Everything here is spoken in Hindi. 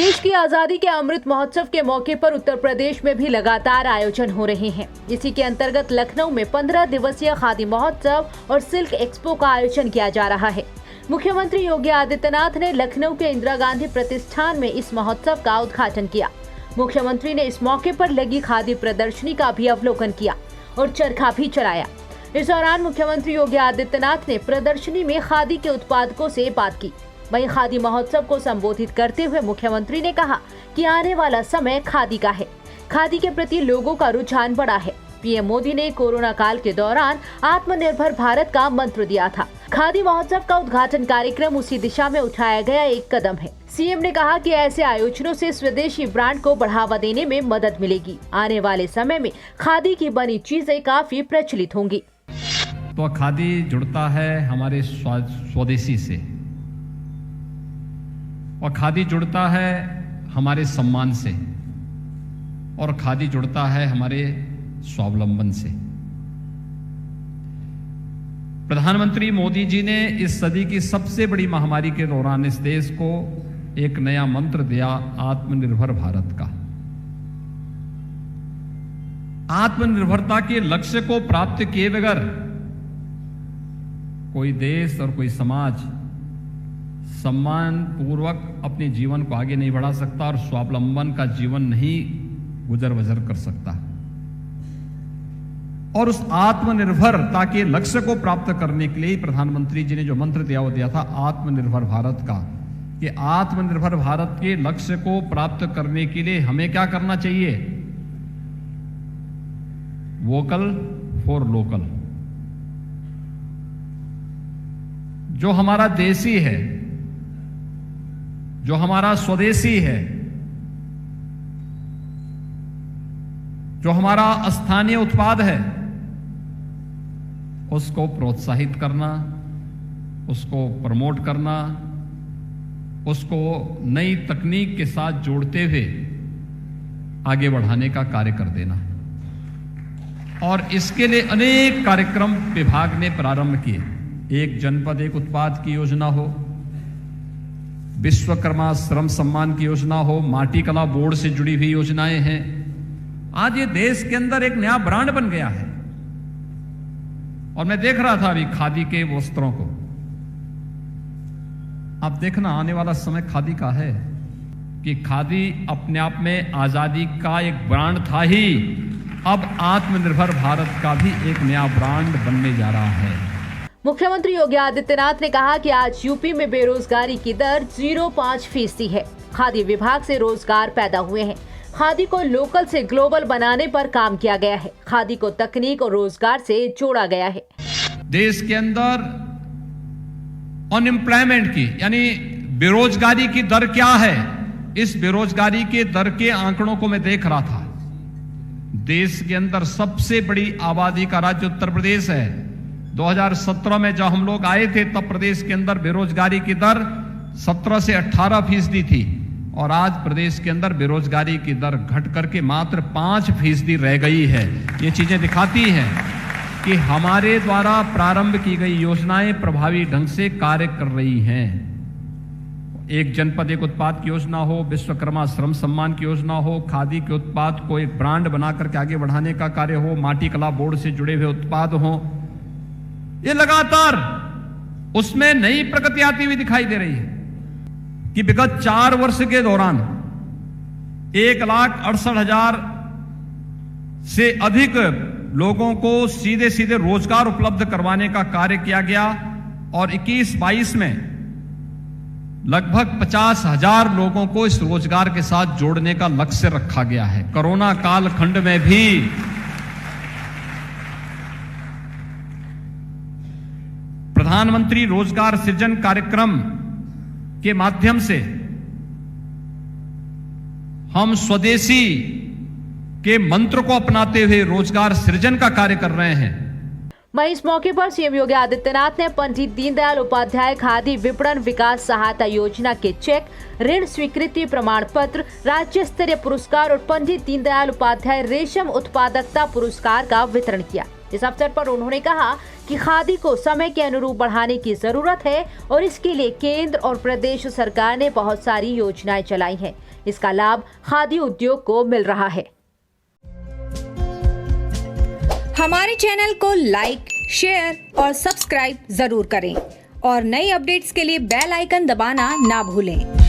देश की आजादी के अमृत महोत्सव के मौके पर उत्तर प्रदेश में भी लगातार आयोजन हो रहे हैं। इसी के अंतर्गत लखनऊ में 15 दिवसीय खादी महोत्सव और सिल्क एक्सपो का आयोजन किया जा रहा है। मुख्यमंत्री योगी आदित्यनाथ ने लखनऊ के इंदिरा गांधी प्रतिष्ठान में इस महोत्सव का उद्घाटन किया। मुख्यमंत्री ने इस मौके पर लगी खादी प्रदर्शनी का भी अवलोकन किया और चरखा भी चलाया। इस दौरान मुख्यमंत्री योगी आदित्यनाथ ने प्रदर्शनी में खादी के उत्पादकों से बात की। वहीं खादी महोत्सव को संबोधित करते हुए मुख्यमंत्री ने कहा कि आने वाला समय खादी का है। खादी के प्रति लोगों का रुझान बढ़ा है। पीएम मोदी ने कोरोना काल के दौरान आत्मनिर्भर भारत का मंत्र दिया था। खादी महोत्सव का उद्घाटन कार्यक्रम उसी दिशा में उठाया गया एक कदम है। सीएम ने कहा कि ऐसे आयोजनों से स्वदेशी ब्रांड को बढ़ावा देने में मदद मिलेगी। आने वाले समय में खादी की बनी चीजें काफी प्रचलित होंगी। तो खादी जुड़ता है हमारे स्वदेशी से और खादी जुड़ता है हमारे सम्मान से और खादी जुड़ता है हमारे स्वावलंबन से। प्रधानमंत्री मोदी जी ने इस सदी की सबसे बड़ी महामारी के दौरान इस देश को एक नया मंत्र दिया, आत्मनिर्भर भारत का। आत्मनिर्भरता के लक्ष्य को प्राप्त किए बगैर कोई देश और कोई समाज सम्मान पूर्वक अपने जीवन को आगे नहीं बढ़ा सकता और स्वावलंबन का जीवन नहीं गुजर बसर कर सकता। और उस आत्मनिर्भरता के लक्ष्य को प्राप्त करने के लिए प्रधानमंत्री जी ने जो मंत्र दिया वो दिया था आत्मनिर्भर भारत का। कि आत्मनिर्भर भारत के लक्ष्य को प्राप्त करने के लिए हमें क्या करना चाहिए? Vocal for local. जो हमारा देसी है, जो हमारा स्वदेशी है, जो हमारा स्थानीय उत्पाद है, उसको प्रोत्साहित करना, उसको प्रमोट करना, उसको नई तकनीक के साथ जोड़ते हुए आगे बढ़ाने का कार्य कर देना। और इसके लिए अनेक कार्यक्रम विभाग ने प्रारंभ किए। एक जनपद एक उत्पाद की योजना हो, विश्वकर्मा श्रम सम्मान की योजना हो, माटी कला बोर्ड से जुड़ी हुई योजनाएं हैं। आज ये देश के अंदर एक नया ब्रांड बन गया है। और मैं देख रहा था अभी खादी के वस्त्रों को। आप देखना आने वाला समय खादी का है कि खादी अपने आप में आजादी का एक ब्रांड था ही, अब आत्मनिर्भर भारत का भी एक नया ब्रांड बनने जा रहा है। मुख्यमंत्री योगी आदित्यनाथ ने कहा कि आज यूपी में बेरोजगारी की दर 0.5% है। खादी विभाग से रोजगार पैदा हुए हैं। खादी को लोकल से ग्लोबल बनाने पर काम किया गया है। खादी को तकनीक और रोजगार से जोड़ा गया है। देश के अंदर अनएम्प्लॉयमेंट की यानी बेरोजगारी की दर क्या है? इस बेरोजगारी के दर के आंकड़ों को मैं देख रहा था। देश के अंदर सबसे बड़ी आबादी का राज्य उत्तर प्रदेश है। 2017 में जब हम लोग आए थे तब प्रदेश के अंदर बेरोजगारी की दर 17 से 18% थी और आज प्रदेश के अंदर बेरोजगारी की दर घट करके मात्र 5% रह गई है। ये चीजें दिखाती हैं कि हमारे द्वारा प्रारंभ की गई योजनाएं प्रभावी ढंग से कार्य कर रही हैं। एक जनपद एक उत्पाद की योजना हो, विश्वकर्मा श्रम सम्मान की योजना हो, खादी के उत्पाद को एक ब्रांड बना करके आगे बढ़ाने का कार्य हो, माटी कला बोर्ड से जुड़े हुए उत्पाद हो, ये लगातार उसमें नई प्रगति आती हुई दिखाई दे रही है। कि विगत 4 वर्ष के दौरान 1,68,000 से अधिक लोगों को सीधे सीधे रोजगार उपलब्ध करवाने का कार्य किया गया और 21-22 में लगभग 50,000 लोगों को इस रोजगार के साथ जोड़ने का लक्ष्य रखा गया है। कोरोना काल खंड में भी प्रधानमंत्री रोजगार सृजन कार्यक्रम के माध्यम से हम स्वदेशी के मंत्र को अपनाते हुए रोजगार सृजन का कार्य कर रहे हैं। वहीं इस मौके पर सीएम योगी आदित्यनाथ ने पंडित दीनदयाल उपाध्याय खादी विपणन विकास सहायता योजना के चेक, ऋण स्वीकृति प्रमाण पत्र, राज्य स्तरीय पुरस्कार और पंडित दीनदयाल उपाध्याय रेशम उत्पादकता पुरस्कार का वितरण किया। इस अवसर पर उन्होंने कहा कि खादी को समय के अनुरूप बढ़ाने की जरूरत है और इसके लिए केंद्र और प्रदेश सरकार ने बहुत सारी योजनाएं चलाई हैं। इसका लाभ खादी उद्योग को मिल रहा है। हमारे चैनल को लाइक, शेयर और सब्सक्राइब जरूर करें और नई अपडेट्स के लिए बेल आइकन दबाना ना भूलें।